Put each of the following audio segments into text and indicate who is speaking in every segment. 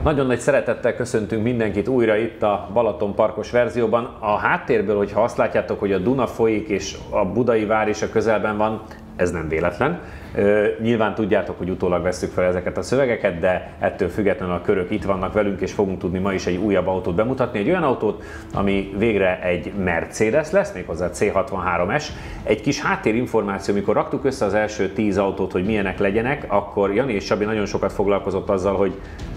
Speaker 1: Nagyon nagy szeretettel köszöntünk mindenkit újra itt a Balaton parkos verzióban. A háttérből, hogyha azt látjátok, hogy a Duna folyik és a Budai vár is a közelben van, ez nem véletlen. Nyilván tudjátok, hogy utólag vesszük fel ezeket a szövegeket, de ettől függetlenül a körök itt vannak velünk, és fogunk tudni ma is egy újabb autót bemutatni. Egy olyan autót, ami végre egy Mercedes lesz, méghozzá C63S. Egy kis háttérinformáció, amikor raktuk össze az első 10 autót, hogy milyenek legyenek, akkor Jani és Csabi nagyon sokat foglalkozott azzal, hogy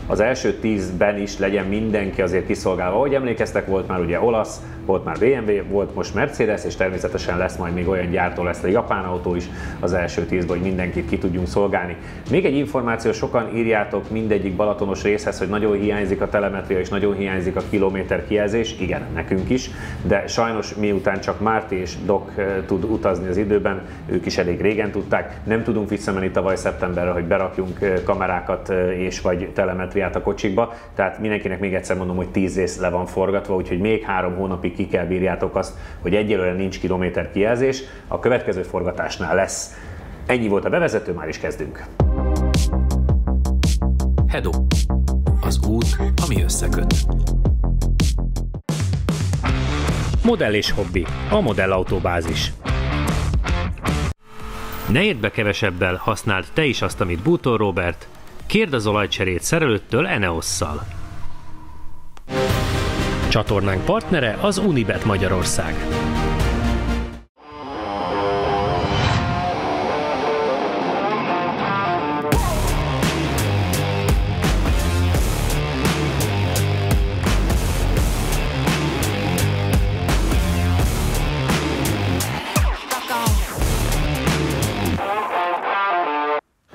Speaker 1: az első 10-ben is legyen mindenki azért kiszolgálva. Ahogy emlékeztek, volt már ugye olasz, volt már BMW, volt most Mercedes, és természetesen lesz majd még olyan gyártó, lesz a japán autó is az első 10-ben, hogy mindenkit ki tudjunk szolgálni. Még egy információ, sokan írjátok mindegyik balatonos részhez, hogy nagyon hiányzik a telemetria és nagyon hiányzik a kilométer kijelzés. Igen, nekünk is, de sajnos miután csak Márti és Doc tud utazni az időben, ők is elég régen tudták, nem tudunk visszamenni tavaly szeptemberre, hogy berakjunk kamerákat és vagy telemetriát a kocsikba, tehát mindenkinek még egyszer mondom, hogy 10 rész le van forgatva, úgyhogy még 3 hónapig ki kell bírjátok azt, hogy egyelőre nincs kilométer kijelzés, a következő forgatásnál lesz. Ennyi volt a bevezető, már is kezdünk.
Speaker 2: Hedo. Az út, ami összeköt.
Speaker 3: Modell és hobbi. A modellautóbázis. Ne érd be kevesebbel, használd te is azt, amit Bútor Róbert. Kérd az olajcserét szerelőttől Eneosszal. Csatornánk partnere az Unibet Magyarország.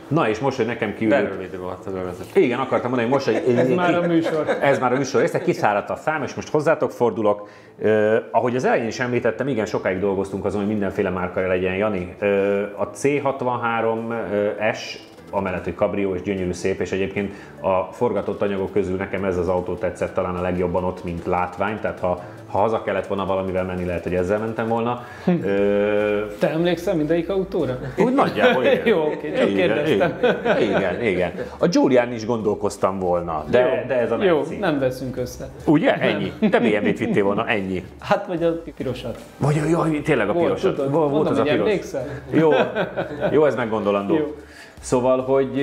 Speaker 1: Na és most, hogy nekem kiül... Igen, akartam mondani, hogy most, hogy...
Speaker 4: Ez már a műsor.
Speaker 1: Ez már a műsor része, kiszáradt a szám, és most hozzátok fordulok. Ahogy az elején is említettem, igen, sokáig dolgoztunk azon, hogy mindenféle márkája legyen, Jani. A C63S, amellett, hogy kabrió és gyönyörű szép, és egyébként a forgatott anyagok közül nekem ez az autó tetszett talán a legjobban ott, mint látvány, tehát ha haza kellett volna valamivel menni, lehet, hogy ezzel mentem volna.
Speaker 4: Te emlékszel mindegyik autóra?
Speaker 1: Úgy nagyjából, igen.
Speaker 4: Jó, oké, csak kérdeztem.
Speaker 1: Igen. A Giulián is gondolkoztam volna, de ez a
Speaker 4: Jó,
Speaker 1: Merci.
Speaker 4: nem veszünk össze.
Speaker 1: Ugye? Ennyi. Te BMW-t vittél volna, ennyi.
Speaker 4: Hát vagy a pirosat.
Speaker 1: Vagy jó, tényleg a pirosat.
Speaker 4: Tudod,
Speaker 1: Volt
Speaker 4: mondom,
Speaker 1: az a
Speaker 4: hogy
Speaker 1: piros.
Speaker 4: emlékszel?
Speaker 1: Jó, ez meggondolandó.
Speaker 4: Jó.
Speaker 1: Szóval, hogy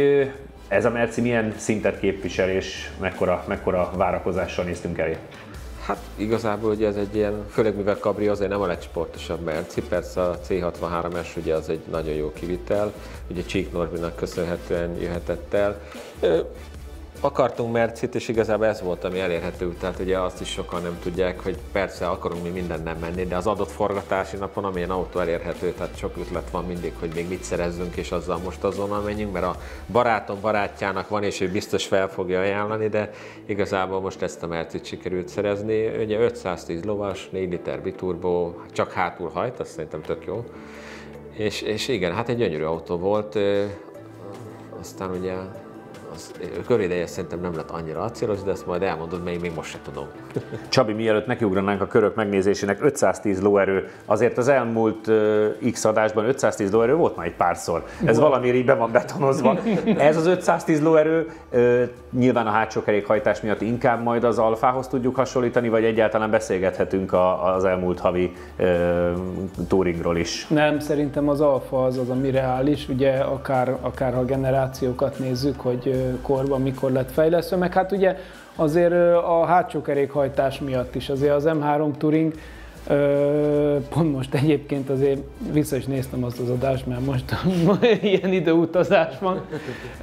Speaker 1: ez a Merci milyen szintet képvisel, és mekkora várakozással néztünk elé?
Speaker 5: Hát igazából ugye ez egy ilyen, főleg mivel Cabrio azért nem a legsportosabb Merci, persze a C63S ugye az egy nagyon jó kivitel, ugye Csík Norbinak köszönhetően jöhetett el. Akartunk Mercit, és igazából ez volt, ami elérhető, tehát ugye azt is sokan nem tudják, hogy persze akarunk mi minden nem menni, de az adott forgatási napon, amilyen autó elérhető, tehát sok ötlet van mindig, hogy még mit szerezzünk, és azzal most azonnal menjünk, mert a barátom barátjának van, és ő biztos fel fogja ajánlani, de igazából most ezt a Mercit sikerült szerezni. Ugye 510 lovas, 4 liter biturbo, csak hátul hajt, azt szerintem tök jó. És igen, hát egy gyönyörű autó volt, aztán ugye az körideje szerintem nem lett annyira acélos, de ezt majd elmondod, mert én még most sem tudom.
Speaker 1: Csabi, mielőtt nekiugranánk a körök megnézésének, 510 lóerő, azért az elmúlt X adásban 510 lóerő volt már egy párszor. Ez valamiért így be van betonozva. Ez az 510 lóerő nyilván a hátsó kerékhajtás miatt inkább majd az Alfához tudjuk hasonlítani, vagy egyáltalán beszélgethetünk az elmúlt havi touringról is?
Speaker 4: Nem, szerintem az Alfa az ami reális, ugye akár ha generációkat nézzük, hogy korban mikor lett fejlesztve, meg hát ugye azért a hátsó kerékhajtás miatt is azért az M3 Touring, pont most egyébként azért vissza is néztem azt az adást, mert most ilyen időutazás van,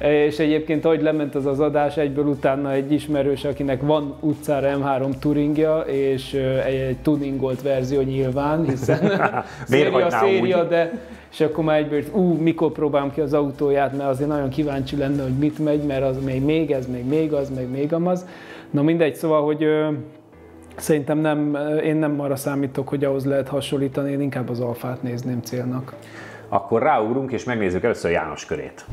Speaker 4: és egyébként ahogy lement az adás, egyből utána egy ismerős, akinek van utcára M3 Touringja, és egy tuningolt verzió nyilván, hiszen széria, de és akkor már egyből, mikor próbálom ki az autóját, mert azért nagyon kíváncsi lenne, hogy mit megy, mert az még ez, még az, még amaz. Na mindegy, szóval, hogy szerintem én nem arra számítok, hogy ahhoz lehet hasonlítani, én inkább az Alfát nézném célnak.
Speaker 1: Akkor ráugrunk és megnézzük először János körét.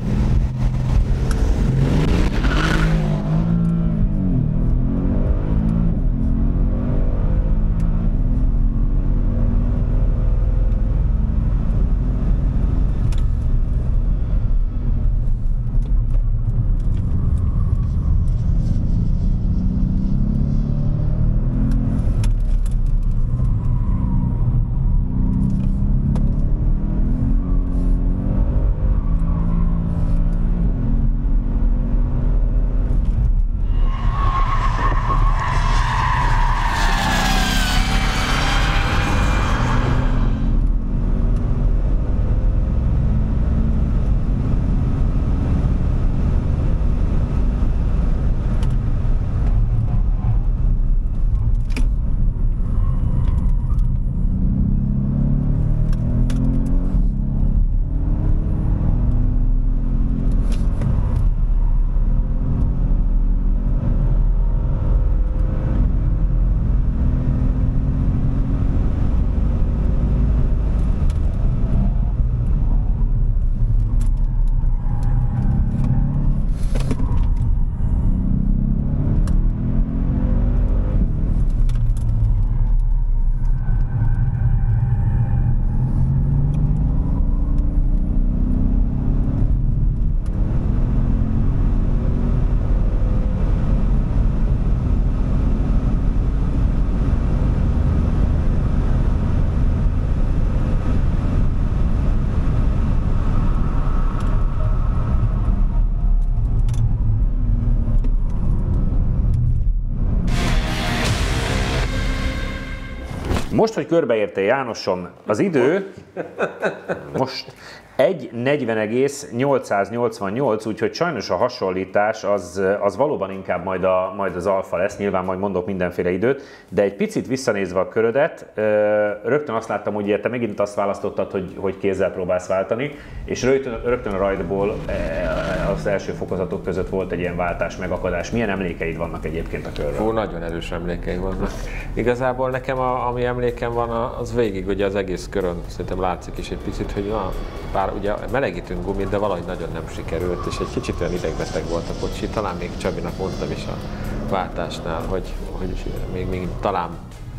Speaker 1: Most, hogy körbeérte Jánosom, az idő most 1:40,888, úgyhogy sajnos a hasonlítás az valóban inkább majd az alfa lesz, nyilván majd mondok mindenféle időt, de egy picit visszanézve a körödet, rögtön azt láttam, hogy te megint azt választottad, hogy kézzel próbálsz váltani, és rögtön a rajtból az első fokozatok között volt egy ilyen váltás, megakadás. Milyen emlékeid vannak egyébként a körről?
Speaker 5: Nagyon erős emlékeim vannak. Igazából nekem ami emlékem van, az végig ugye az egész körön, szerintem látszik is egy picit, hogy bár ugye melegítünk gumit, de valahogy nagyon nem sikerült, és egy kicsit olyan idegbeteg volt a kocsi. Talán még Csabinak mondtam is a váltásnál, hogy még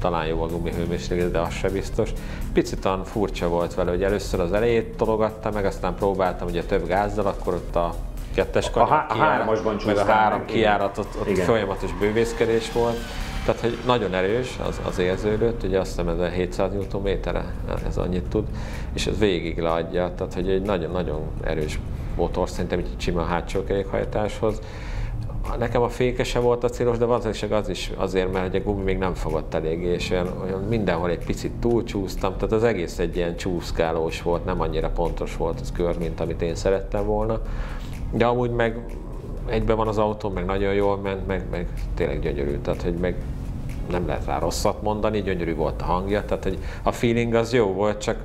Speaker 5: talán jó a gumihőmérséklet, de az se biztos. Picit olyan furcsa volt vele, hogy először az elejét tologattam meg, aztán próbáltam ugye több gázzal, akkor ott a kettes kanyar
Speaker 1: hármasban
Speaker 5: meg a három kijárat, ott folyamatos bővészkedés volt. Tehát, hogy nagyon erős, az érződött, ugye azt hiszem ez a 700 Nm-re, ez annyit tud, és ez végig leadja, tehát hogy egy nagyon-nagyon erős motor, szerintem egy sima hátsó kerékhajtáshoz. Nekem a féke sem volt a célos, de valószínűleg az is azért, mert a gumi még nem fogott eléggé, és olyan mindenhol egy picit túlcsúsztam, tehát az egész egy ilyen csúszkálós volt, nem annyira pontos volt az kör, mint amit én szerettem volna. De amúgy meg egyben van az autó, meg nagyon jól ment, meg tényleg gyönyörű, tehát hogy meg nem lehet rá rosszat mondani, gyönyörű volt a hangja, tehát hogy a feeling az jó volt, csak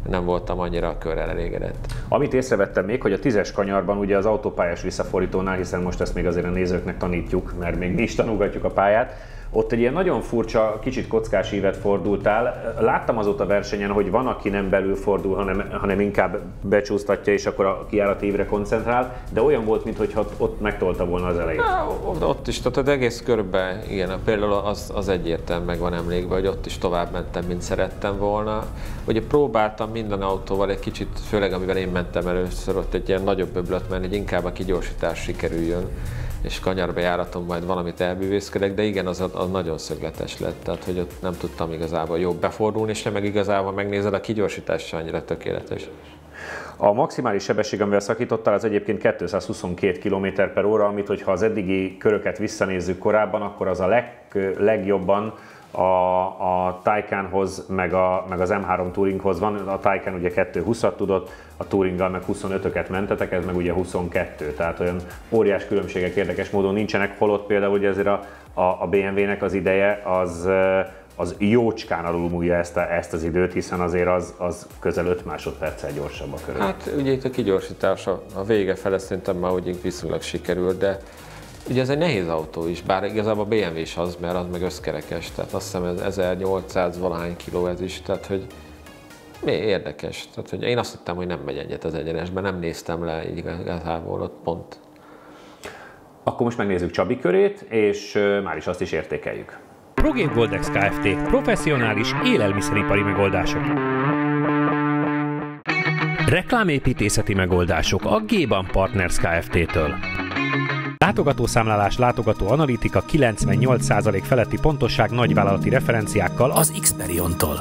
Speaker 5: nem voltam annyira a körrel elégedett.
Speaker 1: Amit észrevettem még, hogy a 10-es kanyarban ugye az autópályás visszafordítónál, hiszen most ezt még azért a nézőknek tanítjuk, mert még mi is tanulgatjuk a pályát, ott egy ilyen nagyon furcsa, kicsit kockás ívet fordultál. Láttam azóta versenyen, hogy van, aki nem belül fordul, hanem inkább becsúsztatja, és akkor a kijárati ívre koncentrál, de olyan volt, mintha ott megtolta volna az elejét.
Speaker 5: Ott is, tehát az egész körben, igen, például az egyértelműen meg van emlékben, hogy ott is tovább mentem, mint szerettem volna. Ugye próbáltam minden autóval egy kicsit, főleg amivel én mentem először, ott egy ilyen nagyobb öblöt menni, hogy inkább a kigyorsítás sikerüljön, és kanyarba járatom majd valamit elbűvészkedek, de igen, az nagyon szögletes lett, tehát hogy ott nem tudtam igazából jobb befordulni, és nem meg igazából megnézed, a kigyorsítás sem annyira tökéletes.
Speaker 1: A maximális sebesség, amivel szakítottál, az egyébként 222 km/h, amit hogyha az eddigi köröket visszanézzük korábban, akkor az a legjobban a Taycanhoz, meg az M3 Touringhoz van. A Taycan ugye 2.20-at tudott, a Touringgal meg 25-öket mentetek, ez meg ugye 22, tehát olyan óriás különbségek érdekes módon nincsenek, holott például ugye azért a BMW-nek az ideje az jócskán alulmúlja ezt az időt, hiszen azért az közel 5 másodperccel gyorsabb a körül.
Speaker 5: Hát ugye itt a kigyorsítás a vége fele szerintem már úgy viszonylag sikerült, de ugye ez egy nehéz autó is, bár igazából a BMW is az, mert az meg összkerekes, tehát azt hiszem ez 1800 valahány kiló ez is, tehát hogy érdekes. Tehát, hogy én azt hittem, hogy nem megy egyet az egyenesben, nem néztem le igazából ott pont.
Speaker 1: Akkor most megnézzük Csabi körét, és már is azt is értékeljük.
Speaker 3: Progén Goldex Kft. Professzionális élelmiszeripari megoldások. Reklámépítészeti megoldások a G-Ban Partners Kft-től. Látogatószámlálás, látogatóanalitika, 98% feletti pontosság nagyvállalati referenciákkal az Xperion-tól.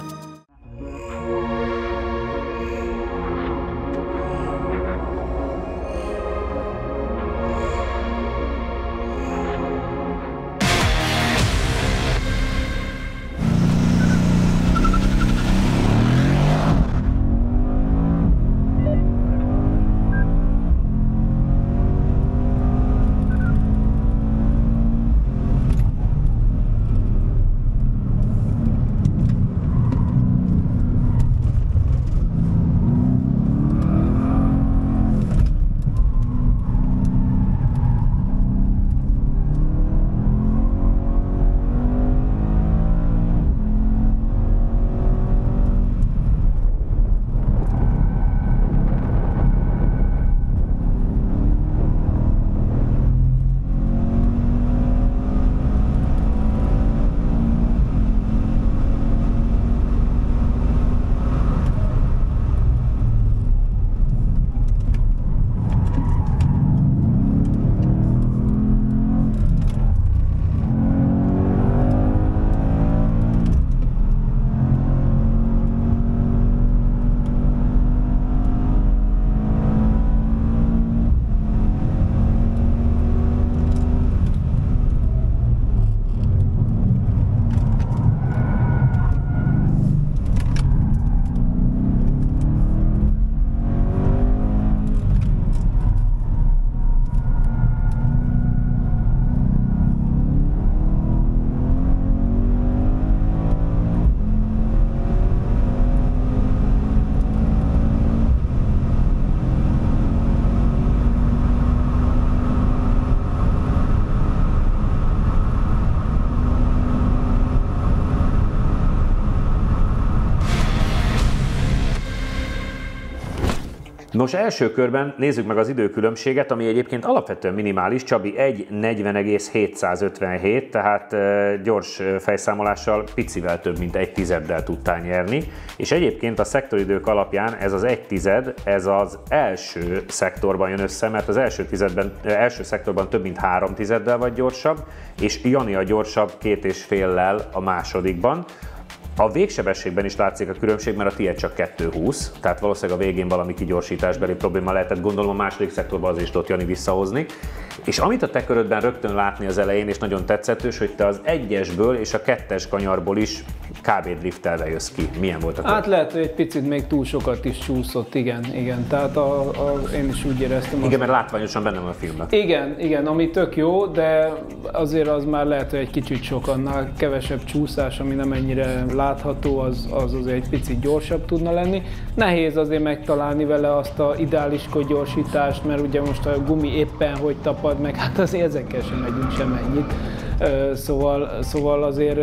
Speaker 1: Nos, első körben nézzük meg az időkülönbséget, ami egyébként alapvetően minimális. Csabi 1:40,757, tehát gyors fejszámolással picivel több mint 1/10 tudtál nyerni. És egyébként a szektoridők alapján ez az 1/10, ez az első szektorban jön össze, mert az első szektorban több mint 3/10 vagy gyorsabb, és Jani a gyorsabb 2,5-lel a másodikban. A végsebességben is látszik a különbség, mert a tiéd csak 2:20, tehát valószínűleg a végén valami kigyorsításbeli probléma lehetett, gondolom a második szektorban az is tudott Jani visszahozni. És amit a te körödben rögtön látni az elején, és nagyon tetszetős, hogy te az 1-esből és a 2-es kanyarból is kb. Driftelve jössz ki. Milyen volt a köröd?
Speaker 4: Hát lehet, hogy egy picit még túl sokat is csúszott, igen. Tehát én is úgy éreztem.
Speaker 1: Igen, mert látványosan benne van a filmben.
Speaker 4: Igen, ami tök jó, de azért az már lehet, hogy egy kicsit sok, annál kevesebb csúszás, ami nem ennyire látható, az azért egy picit gyorsabb tudna lenni. Nehéz azért megtalálni vele azt a ideális gyorsítást, mert ugye most a gumi éppen hogy tapad meg, hát azért ezekkel sem megyünk semennyit. Szóval azért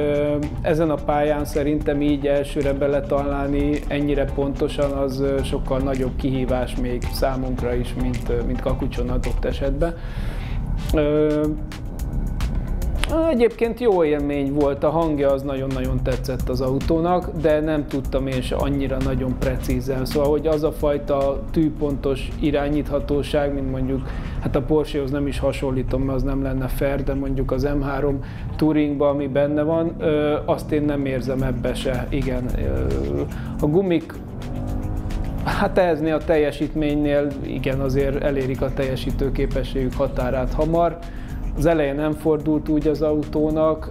Speaker 4: ezen a pályán szerintem így elsőre beletalálni ennyire pontosan az sokkal nagyobb kihívás még számunkra is, mint Kakucson adott esetben. Egyébként jó élmény volt, a hangja az nagyon-nagyon tetszett az autónak, de nem tudtam én se annyira nagyon precízen. Szóval, hogy az a fajta tűpontos irányíthatóság, mint mondjuk, hát a Porsche-hoz nem is hasonlítom, mert az nem lenne fair, de mondjuk az M3 Touringban, ami benne van, azt én nem érzem ebbe se. Igen, a gumik, hát ehhez a teljesítménynél igen, azért elérik a teljesítőképességük határát hamar. Az elején nem fordult úgy az autónak,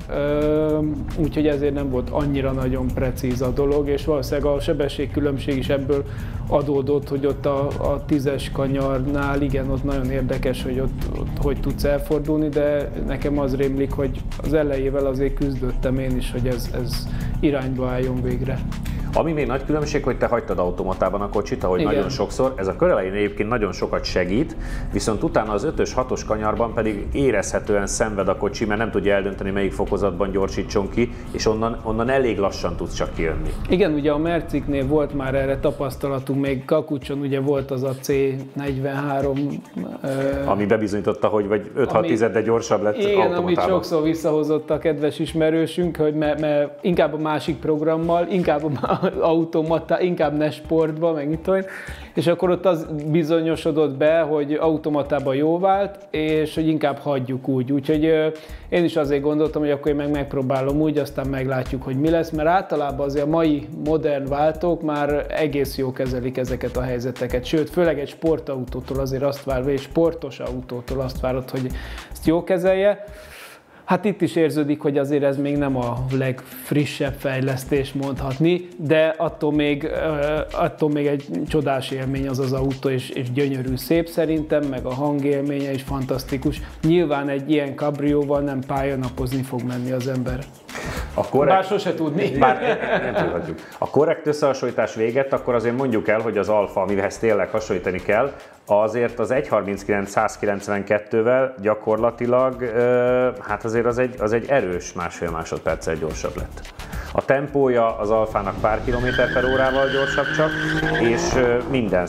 Speaker 4: úgyhogy ezért nem volt annyira nagyon precíz a dolog, és valószínűleg a sebességkülönbség is ebből adódott, hogy ott a 10-es kanyarnál, igen, ott nagyon érdekes, hogy ott hogy tudsz elfordulni, de nekem az rémlik, hogy az elejével azért küzdöttem én is, hogy ez irányba álljon végre.
Speaker 1: Ami még nagy különbség, hogy te hagytad automatában a kocsit, ahogy igen. Nagyon sokszor. Ez a kör elején egyébként nagyon sokat segít, viszont utána az 5-ös, 6-os kanyarban pedig érezhetően szenved a kocsi, mert nem tudja eldönteni, melyik fokozatban gyorsítson ki, és onnan elég lassan tudsz csak kijönni. Igen,
Speaker 4: ugye a Merciknél volt már erre tapasztalatunk, még Kakucson ugye volt az a C43.
Speaker 1: Ami bebizonyította, hogy vagy 5-6 gyorsabb lett
Speaker 4: igen,
Speaker 1: automatában.
Speaker 4: amit sokszor visszahozott a kedves ismerősünk, hogy mert inkább a másik programmal, inkább automata, inkább ne sportba, meg mit tudom én. És akkor ott az bizonyosodott be, hogy automatában jó vált, és hogy inkább hagyjuk úgy. Úgyhogy én is azért gondoltam, hogy akkor én megpróbálom úgy, aztán meglátjuk, hogy mi lesz, mert általában azért a mai modern váltók már egész jó kezelik ezeket a helyzeteket. Sőt, főleg egy sportautótól azért azt várva, egy sportos autótól azt várod, hogy ezt jó kezelje. Hát itt is érződik, hogy azért ez még nem a legfrissebb fejlesztés mondhatni, de attól még egy csodás élmény az az autó, és gyönyörű szép szerintem, meg a hangélménye is fantasztikus. Nyilván egy ilyen kabrióval nem pályanapozni fog menni az ember. Bár sose tudni.
Speaker 1: Bár nem tudhatjuk. A korrekt összehasonlítás véget, akkor azért mondjuk el, hogy az Alfa, amihez tényleg hasonlítani kell, azért az 1.39-192-vel gyakorlatilag, hát azért az egy erős 1,5 másodperccel gyorsabb lett. A tempója az Alfának pár kilométer per órával gyorsabb csak, és minden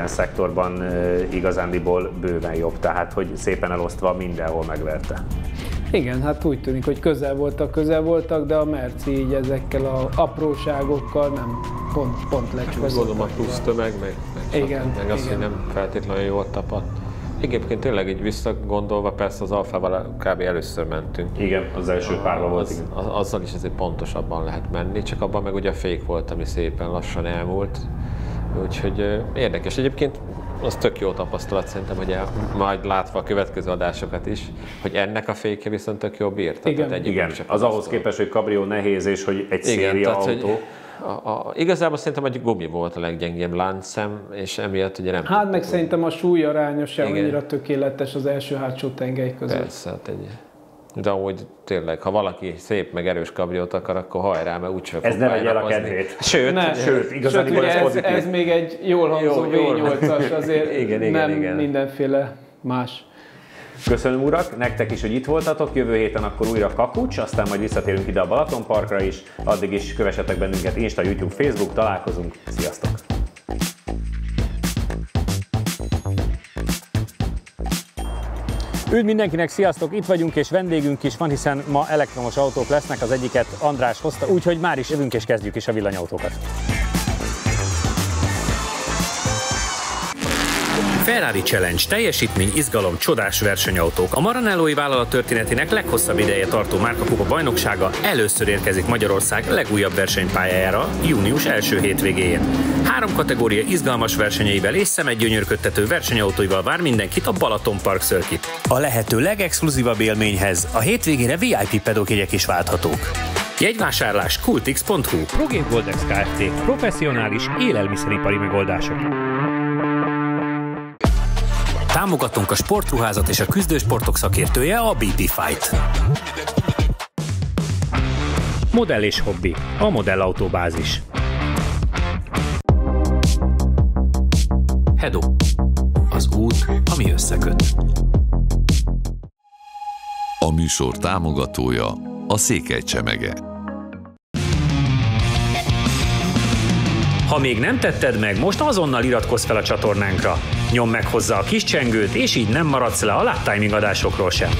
Speaker 1: szektorban igazándiból bőven jobb, tehát hogy szépen elosztva mindenhol megverte.
Speaker 4: Igen, hát úgy tűnik, hogy közel voltak, de a Merci így ezekkel az apróságokkal nem pont lecsúszott.
Speaker 5: Gondolom a plusz tömeg, meg az, hogy nem feltétlenül jól tapadt. Egyébként tényleg így visszagondolva, persze az Alfával kb. Először mentünk.
Speaker 1: Igen, az első párban volt.
Speaker 5: Azzal is azért pontosabban lehet menni, csak abban meg ugye a fék volt, ami szépen lassan elmúlt. Úgyhogy érdekes. Egyébként az tök jó tapasztalat szerintem, hogy majd látva a következő adásokat is, hogy ennek a fékje viszont tök jó bírta.
Speaker 1: Igen. Az ahhoz képest, hogy kabrió nehéz és hogy egy széria autó.
Speaker 5: Igazából szerintem egy gumi volt a leggyengébb láncszem, és emiatt ugye nem.
Speaker 4: Hát meg szerintem a súlyaránya sem annyira tökéletes az első-hátsó tengely között.
Speaker 5: Persze, hát de amúgy tényleg, ha valaki szép meg erős kabriót akar, akkor hajrá, mert úgyse fog
Speaker 1: ez ne vegye el a kedvét.
Speaker 5: Sőt,
Speaker 4: igazából ez még egy jól hangzó V8-as, azért igen. Mindenféle más.
Speaker 1: Köszönöm urak, nektek is, hogy itt voltatok, jövő héten akkor újra Kakucs, aztán majd visszatérünk ide a Balatonparkra is, addig is kövessetek bennünket Insta, YouTube, Facebook, találkozunk, sziasztok! Üdv mindenkinek, sziasztok! Itt vagyunk, és vendégünk is van, hiszen ma elektromos autók lesznek, az egyiket András hozta, úgyhogy már is jövünk és kezdjük is a villanyautókat.
Speaker 3: Ferrari Challenge, teljesítmény, izgalom, csodás versenyautók. A Maranellói vállalat történetének leghosszabb ideje tartó márkakupa bajnoksága először érkezik Magyarország legújabb versenypályájára június első hétvégéjén. 3 kategória izgalmas versenyeivel és szemedgyönyörködtető versenyautóival vár mindenkit a Balaton Park Circuit. A lehető legexkluzívabb élményhez a hétvégére VIP pedokjegyek is válthatók. Jegyvásárlás kultix.hu. Progén Goldex Kft. Professzionális élelmiszeripari megoldások. Támogatunk a sportruházat és a küzdősportok szakértője, a BP Fight. Modell és hobbi, a modellautóbázis. Hedo, az út, ami összeköt.
Speaker 6: A műsor támogatója a Székely Csemege.
Speaker 3: Ha még nem tetted meg, most azonnal iratkozz fel a csatornánkra. Nyomd meg hozzá a kis csengőt, és így nem maradsz le a Lap Timing adásokról sem.